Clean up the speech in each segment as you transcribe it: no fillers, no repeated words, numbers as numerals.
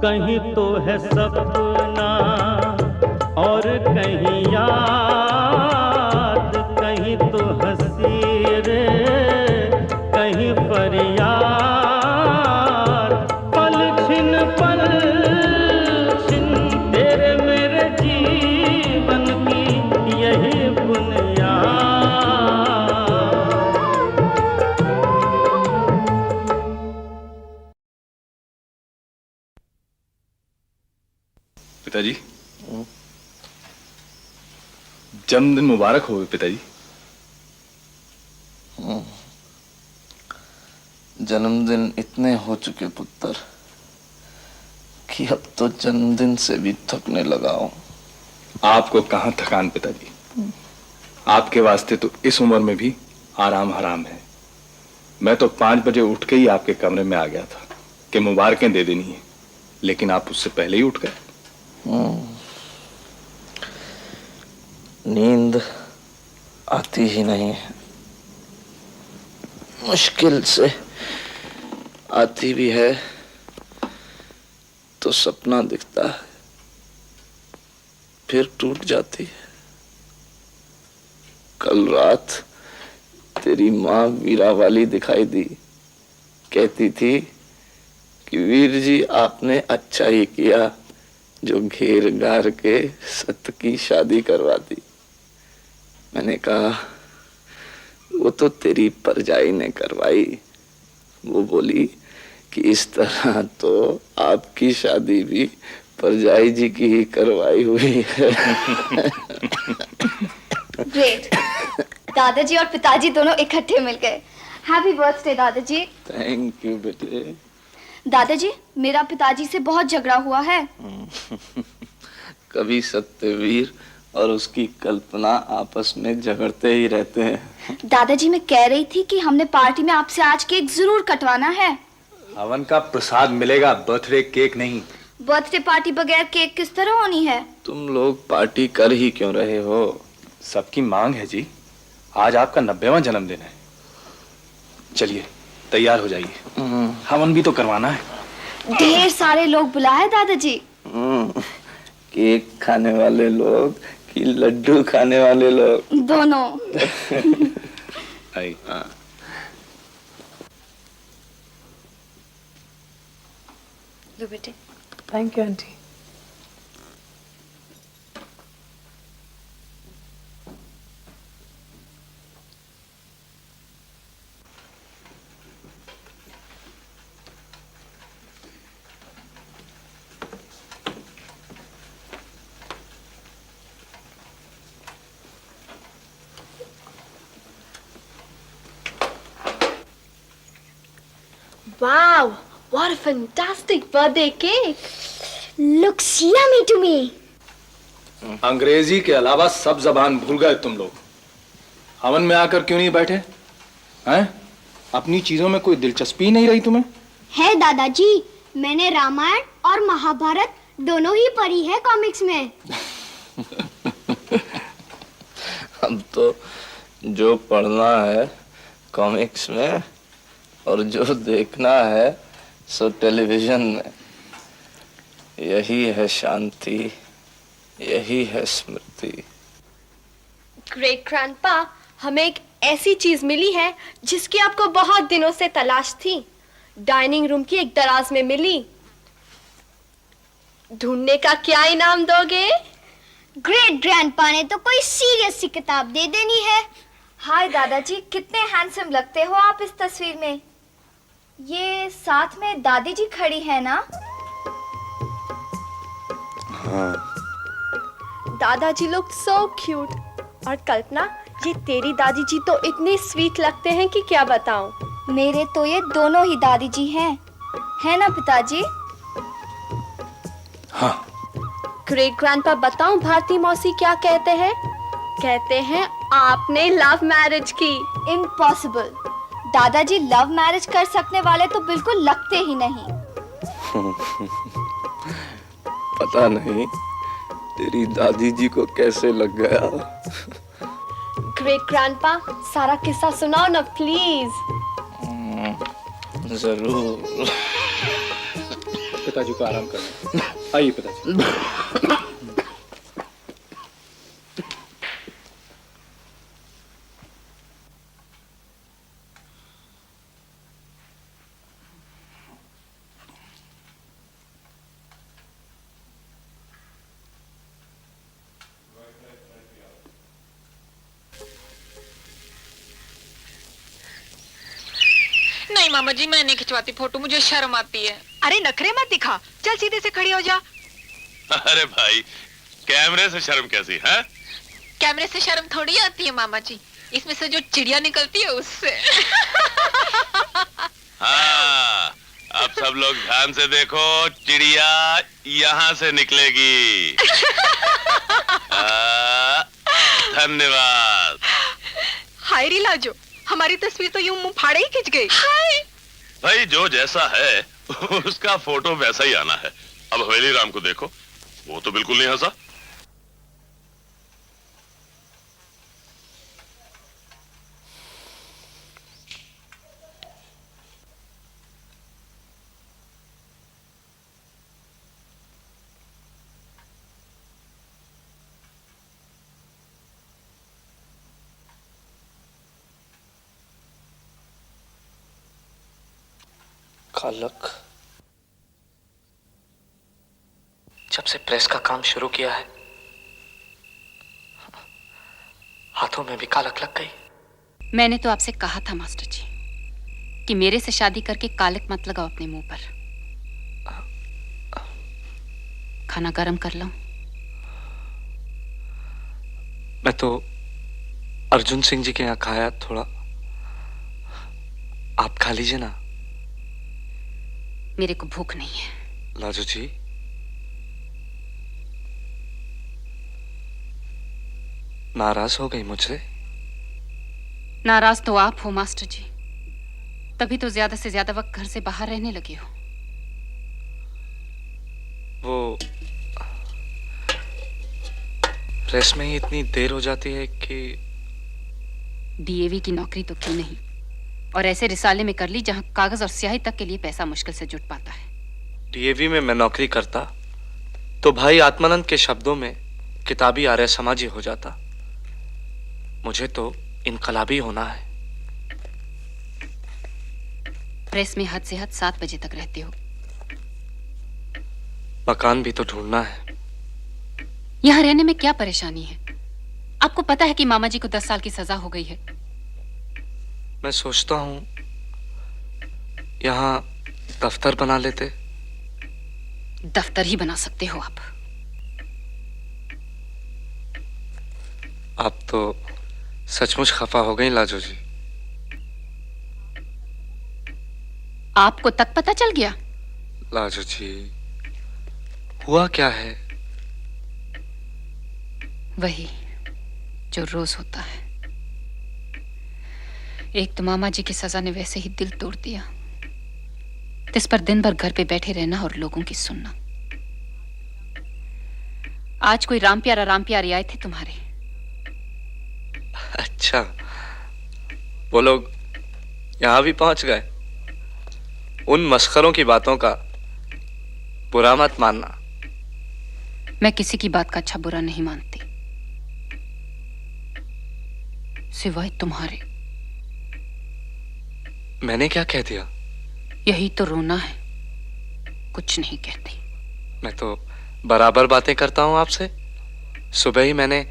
कहीं तो है सपना और कहीं याद, कहीं तो हंसी रे कहीं फरियाद। पल छिन तेरे मेरे जीवन की यही बुनियाद। पिताजी, जन्मदिन मुबारक हो पिताजी। जन्मदिन इतने हो चुके पुत्र कि अब तो जन्मदिन से भी थकने लगा हूं। आपको कहां थकान पिताजी, आपके वास्ते तो इस उम्र में भी आराम हराम है। मैं तो 5 बजे उठ के ही आपके कमरे में आ गया था कि मुबारकें दे देनी है, लेकिन आप उससे पहले ही उठ गए। नींद आती ही नहीं है, मुश्किल से आती भी है तो सपना दिखता है, फिर टूट जाती है। कल रात तेरी माँ वीरा वाली दिखाई दी, कहती थी कि वीर जी आपने अच्छा ही किया जो घेर गार के सत की शादी करवा दी। मैंने कहा वो तो तेरी परजाई ने करवाई। वो बोली कि इस तरह तो आपकी शादी भी परजाई जी की ही करवाई हुई है। ग्रेट, दादाजी और पिताजी दोनों इकट्ठे मिल गए। हैप्पी बर्थडे दादाजी। थैंक यू बेटे। दादाजी, मेरा पिताजी से बहुत झगड़ा हुआ है। कभी सत्यवीर और उसकी कल्पना आपस में झगड़ते ही रहते हैं। दादाजी, मैं कह रही थी कि हमने पार्टी में आपसे आज केक जरूर कटवाना है। हवन का प्रसाद मिलेगा, बर्थडे केक नहीं। बर्थडे पार्टी बगैर केक किस तरह होनी है? तुम लोग पार्टी कर ही क्यों रहे हो? सबकी मांग है जी, आज आपका 90वां जन्मदिन है। चलिए तैयार हो जाइए, हवन भी तो करवाना है। ढेर सारे लोग बुलाए दादाजी। केक खाने वाले लोग कि लड्डू खाने वाले लोग? दोनों। आई। लो बेटे। Thank you aunty. Wow, what a fantastic birthday cake! Looks yummy to me. अंग्रेजी के अलावा सब जबान भूल गए तुम लोग। हवन में आकर क्यों नहीं बैठे हैं? अपनी चीजों में कोई दिलचस्पी नहीं रही तुम्हें? है दादाजी, मैंने रामायण और महाभारत दोनों ही पढ़ी है कॉमिक्स में। अब तो जो पढ़ना है कॉमिक्स में और जो देखना है सो टेलीविजन में। यही है शांति, यही है स्मृति। ग्रेट ग्रैंडपा, हमें एक ऐसी चीज मिली है जिसकी आपको बहुत दिनों से तलाश थी। डाइनिंग रूम की एक दराज में मिली। ढूंढने का क्या इनाम दोगे? ग्रेट ग्रैंडपा ने तो कोई सीरियस सी किताब दे देनी है। हाय दादाजी, कितने हैंडसम लगते हो आप इस तस्वीर में। ये साथ में दादी जी खड़ी है ना? हाँ। दादाजी लुक सो क्यूट। और कल्पना, ये तेरी दादी जी तो इतने स्वीट लगते हैं कि क्या बताऊं। मेरे तो ये दोनों ही दादी जी हैं, है ना पिताजी? हाँ। ग्रेट ग्रैंडपा, बताऊं भारती मौसी क्या कहते हैं? कहते हैं आपने लव मैरिज की। इम्पॉसिबल। दादाजी लव मैरिज कर सकने वाले तो बिल्कुल लगते ही नहीं। पता नहीं तेरी दादी जी को कैसे लग गया। ग्रेट ग्रैंडपा, सारा किस्सा सुनाओ ना प्लीज। जरूर। पिताजी को आराम करना। आइए पिताजी। नहीं मामा जी, मैं नहीं खिंचवाती फोटो, मुझे शर्म आती है। अरे नखरे मत दिखा, चल सीधे से खड़ी हो जा। अरे भाई, कैमरे से शर्म कैसी है? कैमरे से शर्म थोड़ी आती है मामा जी, इसमें से जो चिड़िया निकलती है उससे। हाँ, अब सब लोग ध्यान से देखो, चिड़िया यहाँ से निकलेगी। धन्यवाद। हाय री लाजो, हमारी तस्वीर तो यूं मुंह फाड़े ही खिंच गई। भाई जो जैसा है उसका फोटो वैसा ही आना है। अब हवेली राम को देखो, वो तो बिल्कुल नहीं हंसा। कालक, जब से प्रेस का काम शुरू किया है हाथों में भी कालक लग गई। मैंने तो आपसे कहा था मास्टर जी कि मेरे से शादी करके कालक मत लगाओ अपने मुंह पर। खाना गरम कर लो। मैं तो अर्जुन सिंह जी के यहाँ खाया थोड़ा, आप खा लीजिए ना। मेरे को भूख नहीं है। लाजो जी, नाराज हो गई मुझसे? नाराज तो आप हो मास्टर जी, तभी तो ज्यादा से ज्यादा वक्त घर से बाहर रहने लगे हो। वो प्रेस में ही इतनी देर हो जाती है कि डीएवी की नौकरी तो की नहीं, और ऐसे रिसाले में कर ली जहां कागज और स्याही तक के लिए पैसा मुश्किल से जुट पाता है। डीएवी में मैं नौकरी करता तो भाई आत्मानंद के शब्दों में किताबी आर्य समाजी हो जाता। मुझे तो इनकलाबी होना है। प्रेस में हद से हद 7 बजे तक रहते हो। मकान भी तो ढूंढना है। यहाँ रहने में क्या परेशानी है? आपको पता है कि मामा जी को 10 साल की सजा हो गई है। मैं सोचता हूं यहाँ दफ्तर बना लेते। दफ्तर ही बना सकते हो आप। आप तो सचमुच खफा हो गई लाजो जी। आपको तक पता चल गया? लाजो जी, हुआ क्या है? वही जो रोज होता है। एक तो मामा जी की सजा ने वैसे ही दिल तोड़ दिया, इस पर दिन भर घर पे बैठे रहना और लोगों की सुनना। आज कोई राम प्यारी आए थे तुम्हारे। अच्छा, वो लोग यहां भी पहुंच गए। उन मस्खरों की बातों का बुरा मत मानना। मैं किसी की बात का अच्छा बुरा नहीं मानती, सिवाय तुम्हारे। मैंने क्या कह दिया? यही तो रोना है, कुछ नहीं कहती। मैं तो बराबर बातें करता हूं आपसे। सुबह ही मैंने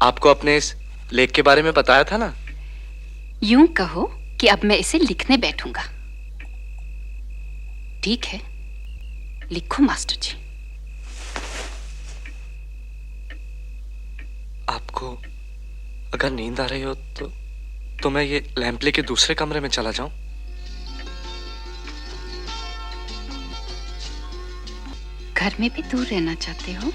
आपको अपने इस लेख के बारे में बताया था ना। यूं कहो कि अब मैं इसे लिखने बैठूंगा। ठीक है, लिखो मास्टर जी। आपको अगर नींद आ रही हो तो मैं ये लैंप लेके दूसरे कमरे में चला जाऊं? घर में भी दूर रहना चाहते हो?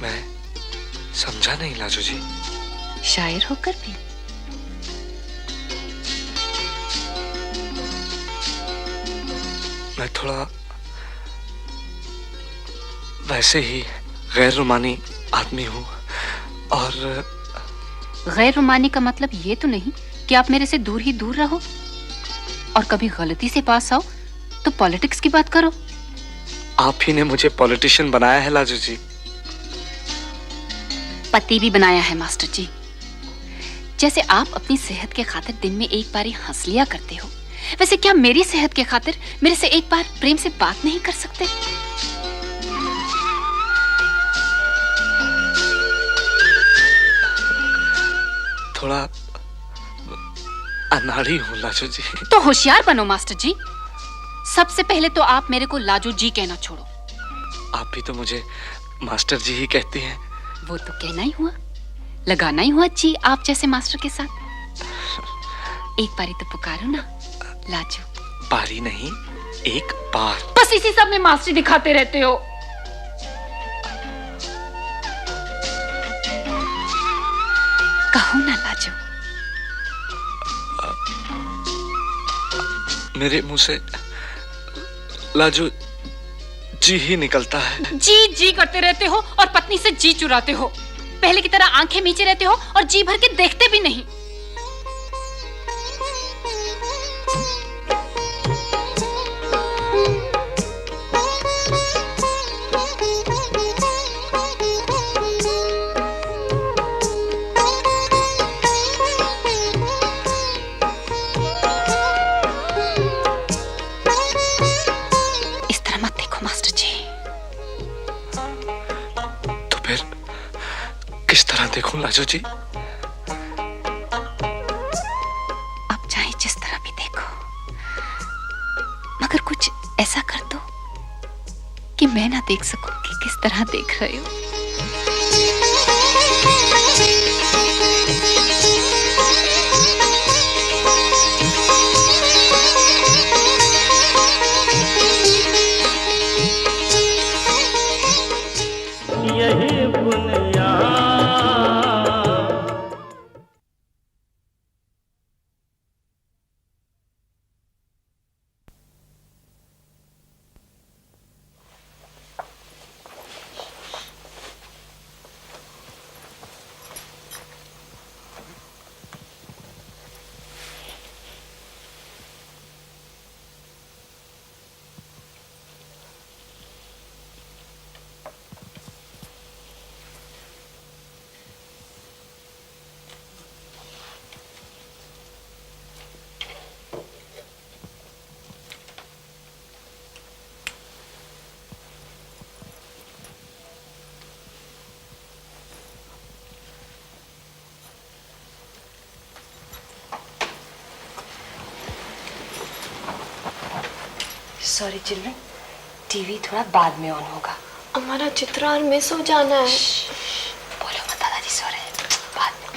मैं समझा नहीं लाजो जी। शायर होकर भी? मैं थोड़ा वैसे ही गैर रुमानी आदमी हूं। और गैर रुमानी का मतलब ये तो नहीं कि आप मेरे से दूर ही दूर रहो? और कभी गलती से पास आओ तो पॉलिटिक्स की बात करो। आप ही ने मुझे पॉलिटिशियन बनाया है लाजू जी। पति भी बनाया है मास्टर जी। जैसे आप अपनी सेहत के खातिर दिन में एक बार ही हंस लिया करते हो, वैसे क्या मेरी सेहत के खातिर मेरे से एक बार प्रेम से बात नहीं कर सकते? थोड़ा अनाड़ी हूँ लाजू जी। तो होशियार बनो मास्टर जी। सबसे पहले तो आप मेरे को लाजू जी कहना छोड़ो। आप भी तो मुझे मास्टर जी ही कहती हैं। वो तो कहना ही हुआ, लगाना ही हुआ जी आप जैसे मास्टर के साथ। एक बारी तो पुकारो ना लाजू। बारी नहीं, एक बार। बस इसी सब में मास्टरी दिखाते रहते हो। कहो ना लाजू। मेरे मुंह से लाजू जी ही निकलता है। जी जी करते रहते हो और पत्नी से जी चुराते हो। पहले की तरह आंखें मीचे रहते हो और जी भर के देखते भी नहीं। इस तरह मत देखो मास्टर जी। तो फिर किस तरह देखूं लाजू जी? अब चाहे जिस तरह भी देखो, मगर कुछ ऐसा कर दो कि मैं ना देख सकूं कि किस तरह देख रहे हो। यही बुनियाद सॉरी चिल्ड्रन, टीवी थोड़ा बाद में ऑन होगा। हमारा चित्रार मिस हो जाना है। बोलो मत दादाजी, सॉरी, बाद में।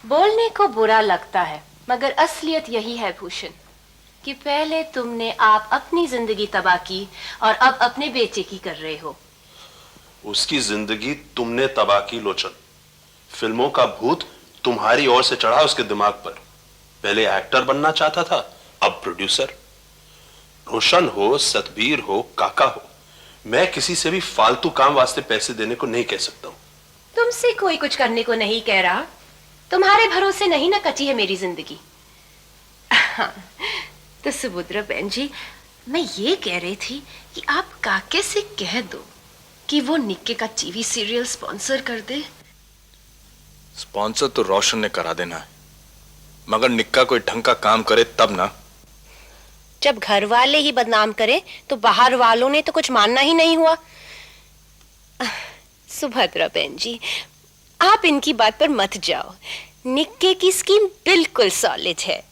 बोलने को बुरा लगता है, मगर असलियत यही है भूषण कि पहले तुमने आप अपनी जिंदगी तबाह की और अब अपने बेटे की कर रहे हो। उसकी जिंदगी तुमने तबाह की लोचन। फिल्मों का भूत तुम्हारी ओर से चढ़ा उसके दिमाग पर। पहले एक्टर बनना चाहता था, अब प्रोड्यूसर। रोशन हो, सतबीर हो, काका हो, मैं किसी से भी फालतू काम वास्ते पैसे देने को नहीं कह सकता हूं। तुमसे कोई कुछ करने को नहीं कह रहा। तुम्हारे भरोसे नहीं ना कटी है मेरी जिंदगी। तो सुभद्रा बहन जी, मैं ये कह रही थी कि आप काके से कह दो कि वो निक्के का टीवी सीरियल स्पॉन्सर कर दे। स्पॉन्सर तो रोशन ने करा देना है, मगर निक्का कोई ढंग का काम करे तब ना। जब घर वाले ही बदनाम करे तो बाहर वालों ने तो कुछ मानना ही नहीं हुआ। सुभद्रा बहन जी, आप इनकी बात पर मत जाओ। निक्के की स्कीम बिल्कुल सॉलिड है।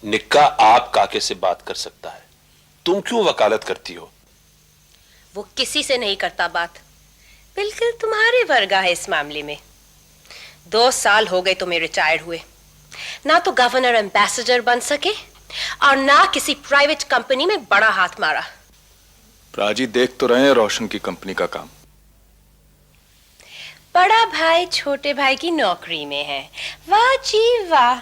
निक्का आप काके से बात कर सकता है, तुम क्यों वकालत करती हो? वो किसी से नहीं करता बात, बिल्कुल तुम्हारे वर्गा है इस मामले में। 2 साल हो गए तुम्हें रिटायर हुए, ना तो गवर्नर एम्बेसडर बन सके और ना किसी प्राइवेट कंपनी में बड़ा हाथ मारा। प्राजी देख तो रहे हैं रोशन की कंपनी का काम। बड़ा भाई छोटे भाई की नौकरी में है। वाह जी वाह।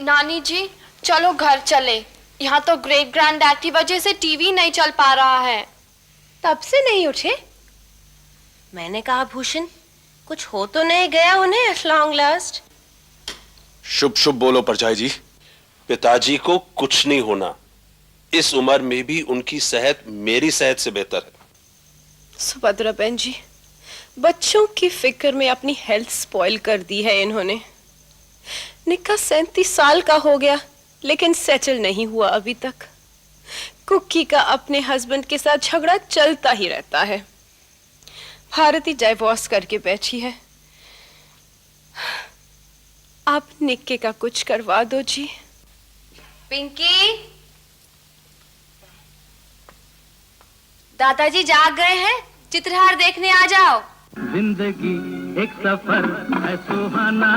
नानी जी, चलो घर चले। यहाँ तो ग्रेट ग्रैंड डैड की वजह से टीवी नहीं चल पा रहा है। तब से नहीं उठे? मैंने कहा भूषण, कुछ हो तो नहीं गया उन्हें एट लॉन्ग लास्ट? शुभ शुभ बोलो परछाई जी। पिताजी को कुछ नहीं होना। इस उम्र में भी उनकी सेहत मेरी सेहत से बेहतर है। सुभद्रा बहन जी, बच्चों की फिक्र में अपनी हेल्थ स्पॉइल कर दी है इन्होंने। निक्का 37 साल का हो गया लेकिन सेटल नहीं हुआ अभी तक। कुक्की का अपने हस्बैंड के साथ झगड़ा चलता ही रहता है। भारती डाइवोर्स करके बैठी है। आप निक्के का कुछ करवा दो जी। पिंकी, दादाजी जाग गए हैं, चित्रहार देखने आ जाओ। जिंदगी एक सफर है सुहाना,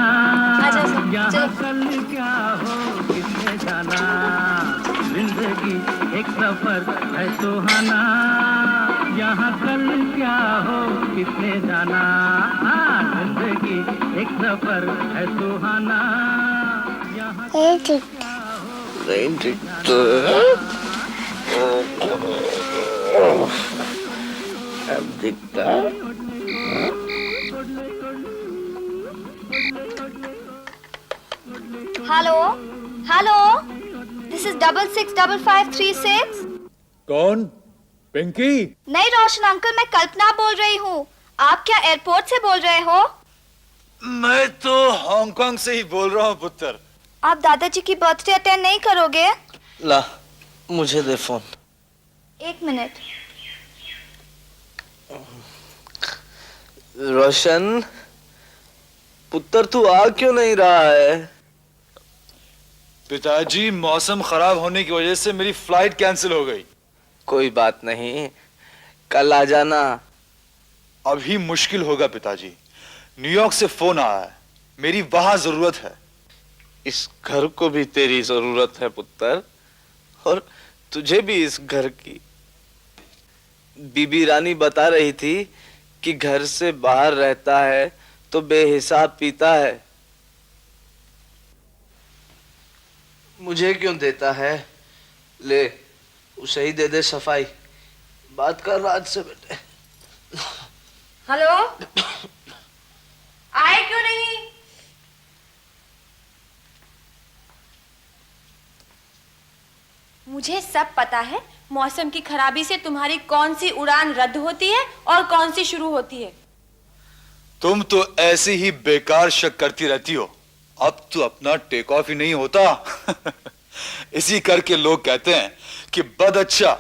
यहाँ कल क्या हो किसने जाना। जिंदगी एक सफर है सुहाना, यहाँ कल क्या हो किसने जाना। जिंदगी एक सफर है सुहाना, यहाँ अब दिखता। Hello hello, this is 665536। कौन? पिंकी? नहीं रोशन अंकल, मैं कल्पना बोल रही हूँ। आप क्या एयरपोर्ट से बोल रहे हो? मैं तो हांगकांग से ही बोल रहा हूँ पुत्र। आप दादाजी की बर्थडे अटेंड नहीं करोगे? ला, मुझे दे फोन। एक मिनट। रोशन, पुत्र तू आ क्यों नहीं रहा है? पिताजी, मौसम खराब होने की वजह से मेरी फ्लाइट कैंसिल हो गई। कोई बात नहीं, कल आ जाना। अभी मुश्किल होगा पिताजी। न्यूयॉर्क से फोन आया है, मेरी वहां जरूरत है। इस घर को भी तेरी जरूरत है पुत्र, और तुझे भी इस घर की। बीबी रानी बता रही थी कि घर से बाहर रहता है तो बेहिसाब पीता है। मुझे क्यों देता है? ले, उसे ही दे दे सफाई। बात कर राज से बेटे। हेलो, आए क्यों नहीं? मुझे सब पता है मौसम की खराबी से तुम्हारी कौन सी उड़ान रद्द होती है और कौन सी शुरू होती है। तुम तो ऐसे ही बेकार शक करती रहती हो। अब तो अपना टेक ऑफ ही नहीं होता। इसी करके लोग कहते हैं कि बद अच्छा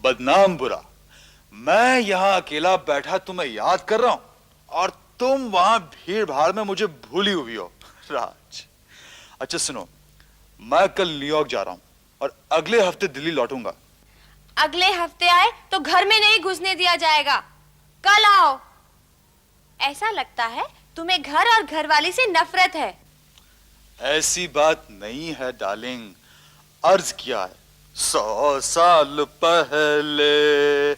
बदनाम बुरा। मैं यहां अकेला बैठा तुम्हें याद कर रहा हूं, और तुम वहां भीड़ भाड़ में मुझे भूली हुई हो। राज, अच्छा सुनो, मैं कल न्यूयॉर्क जा रहा हूं और अगले हफ्ते दिल्ली लौटूंगा। अगले हफ्ते आए तो घर में नहीं घुसने दिया जाएगा। कल आओ। ऐसा लगता है तुम्हें घर और घरवाली से नफरत है। ऐसी बात नहीं है डार्लिंग। अर्ज किया है, 100 साल पहले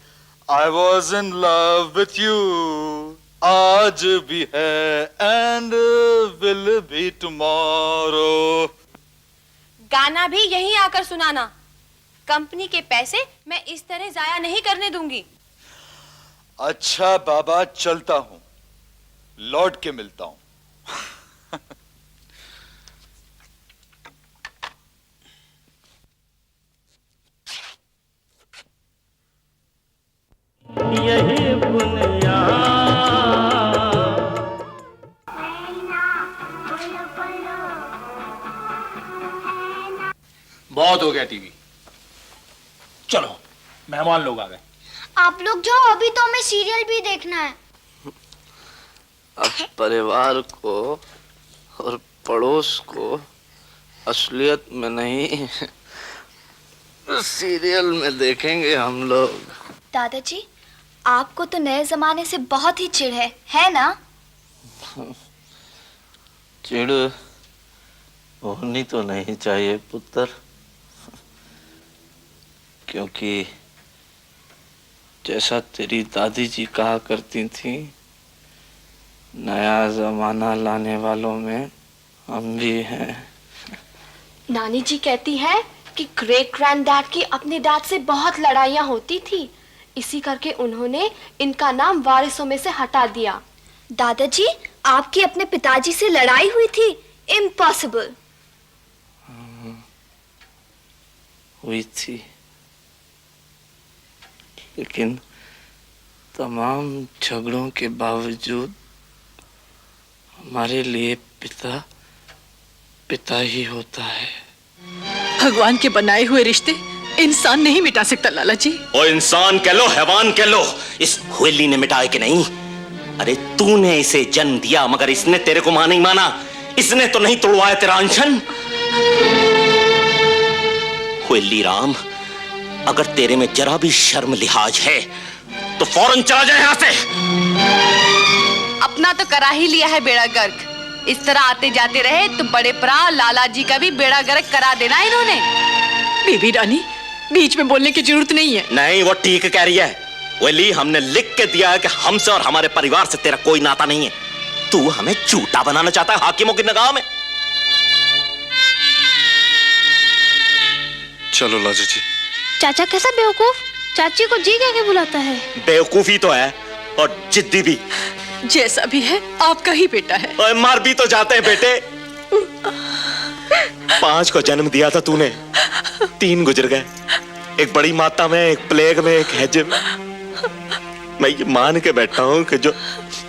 I was in love with you, आज भी है and will be tomorrow। गाना भी यहीं आकर सुनाना। कंपनी के पैसे मैं इस तरह जाया नहीं करने दूंगी। अच्छा बाबा, चलता हूं, लौट के मिलता हूं। यही बुनियाद। बहुत हो गया टीवी, चलो मेहमान लोग आ गए। आप लोग जाओ, अभी तो हमें सीरियल भी देखना है। अब परिवार को और पड़ोस को असलियत में नहीं, सीरियल में देखेंगे हम लोग। दादाजी, आपको तो नए जमाने से बहुत ही चिढ़ है ना? चिढ़ होनी तो नहीं चाहिए पुत्र, क्योंकि जैसा तेरी दादी जी कहा करती थी, नया जमाना लाने वालों में हम भी हैं। नानी जी कहती है कि ग्रेट ग्रैंडडैड की अपने डैड से बहुत लड़ाइयाँ होती थी, इसी करके उन्होंने इनका नाम वारिसों में से हटा दिया। दादाजी, आपकी अपने पिताजी से लड़ाई हुई थी? इम्पॉसिबल। हुई थी, लेकिन तमाम झगड़ों के बावजूद हमारे लिए पिता पिता ही होता है। भगवान के बनाए हुए रिश्ते इंसान नहीं मिटा सकता लाला जी। ओ इंसान कह लो, हैवान कह लो, इस हुएली ने मिटाए कि नहीं? अरे तूने इसे जन्म दिया मगर इसने तेरे को मां नहीं माना। इसने तो नहीं तोड़वाया तेरा अनशन। हुएली राम, अगर तेरे में जरा भी शर्म लिहाज है तो फौरन चला जाए यहां से। अपना तो करा ही लिया है बेड़ा गर्क। इस तरह आते जाते रहे तो बड़े भरा लाला जी का भी बेड़ा गर्क करा देना इन्होंने। बीबी रानी, बीच में बोलने की जरूरत नहीं है। नहीं, वो ठीक कह रही है। हुएली, हमने लिख के दिया है कि हमसे और हमारे परिवार से तेरा कोई नाता नहीं है। तू हमें झूठा बनाना चाहता है हाकिमों की निगाह में। चलो लाजू जी। चाचा कैसा बेवकूफ, चाची को जी कह के बुलाता है। बेवकूफी तो है और जिद्दी भी। जैसा भी है आपका ही बेटा है। और मार भी तो जाते हैं बेटे। 5 को जन्म दिया था तूने, 3 गुजर गए। एक बड़ी माता में, एक प्लेग में, एक हैजे में। मैं ये मान के बैठा हूं कि जो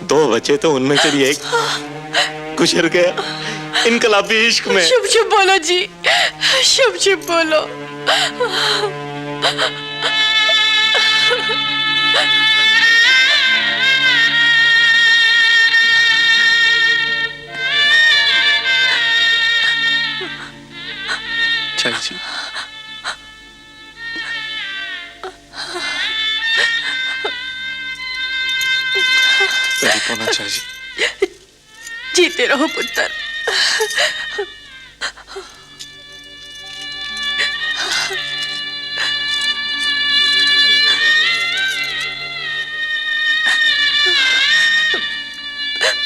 2 बचे तो उनमें से भी एक गुजर गया इनकलाबी इश्क में। शुभ शुभ बोलो जी, शुभ शुभ बोलो। चाची, होना चाहिए। जीते रहो पुत्र।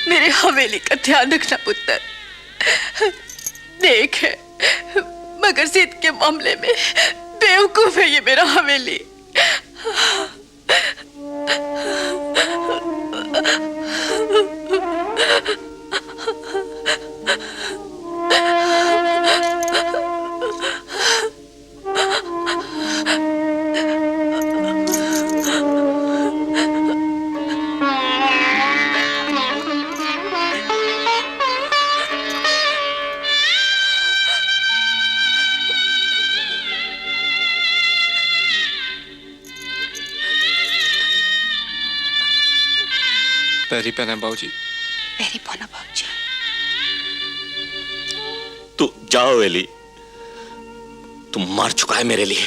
मेरे हवेली का ध्यान रखना पुत्र। देख है, मगर जिद के मामले में बेवकूफ है ये मेरा हवेली। पैरी पहने बाबूजी। पैरी पौना बाबूजी। तू जाओ एली, तू मर चुका है मेरे लिए।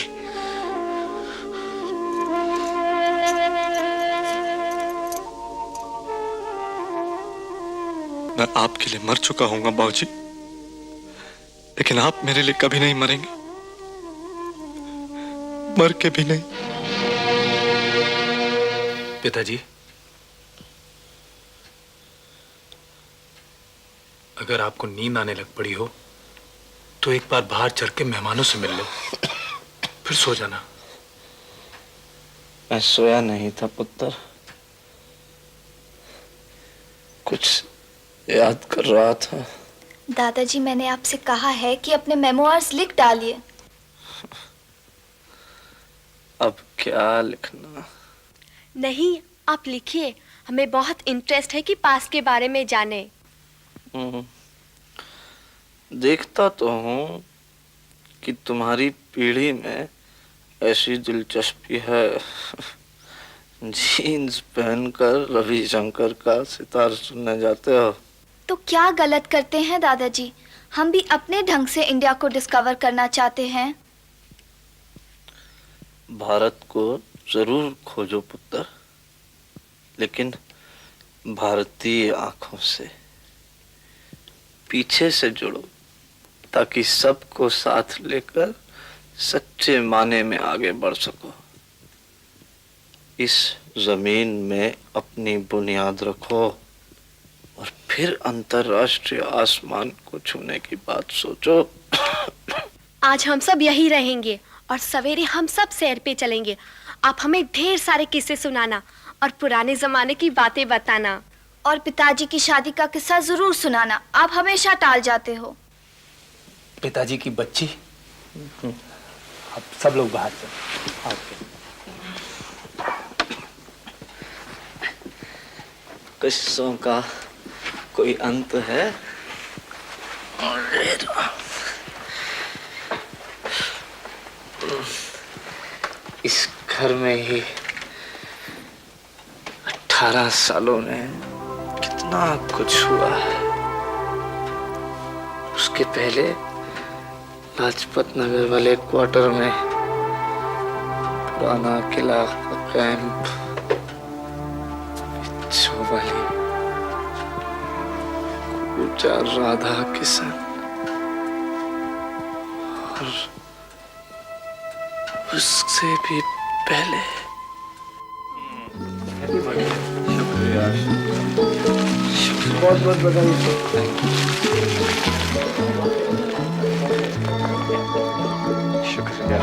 मैं आपके लिए मर चुका हूंगा बाबूजी, लेकिन आप मेरे लिए कभी नहीं मरेंगे, मर के भी नहीं। पिताजी, अगर आपको नींद आने लग पड़ी हो तो एक बार बाहर चल के मेहमानों से मिल लो, फिर सो जाना। मैं सोया नहीं था पुत्र, कुछ याद कर रहा था। दादाजी, मैंने आपसे कहा है कि अपने मेमोइर्स लिख डालिए। अब क्या लिखना? नहीं, आप लिखिए। हमें बहुत इंटरेस्ट है कि पास के बारे में जाने। देखता तो हूँ कि तुम्हारी पीढ़ी में ऐसी दिलचस्पी है। जीन्स पहनकर रविशंकर का सितार सुनने जाते हो। तो क्या गलत करते हैं दादाजी? हम भी अपने ढंग से इंडिया को डिस्कवर करना चाहते हैं। भारत को जरूर खोजो पुत्र, लेकिन भारतीय आंखों से। पीछे से जुड़ो ताकि सबको साथ लेकर सच्चे माने में आगे बढ़ सको। इस जमीन में अपनी बुनियाद रखो और फिर अंतरराष्ट्रीय आसमान को छूने की बात सोचो। आज हम सब यही रहेंगे और सवेरे हम सब सैर पे चलेंगे। आप हमें ढेर सारे किस्से सुनाना और पुराने जमाने की बातें बताना। और पिताजी की शादी का किस्सा जरूर सुनाना, आप हमेशा टाल जाते हो। पिताजी की बच्ची? अब सब लोग बाहर चलो। ओके। कष्टों का कोई अंत है? इस घर में ही 18 सालों में कितना कुछ हुआ है। उसके पहले लाजपत नगर वाले क्वार्टर में पुराना किला का कैंप, वाली पूजा राधा किशन, और उससे भी पहले बहुत बहुत बधाई। शुक्रिया।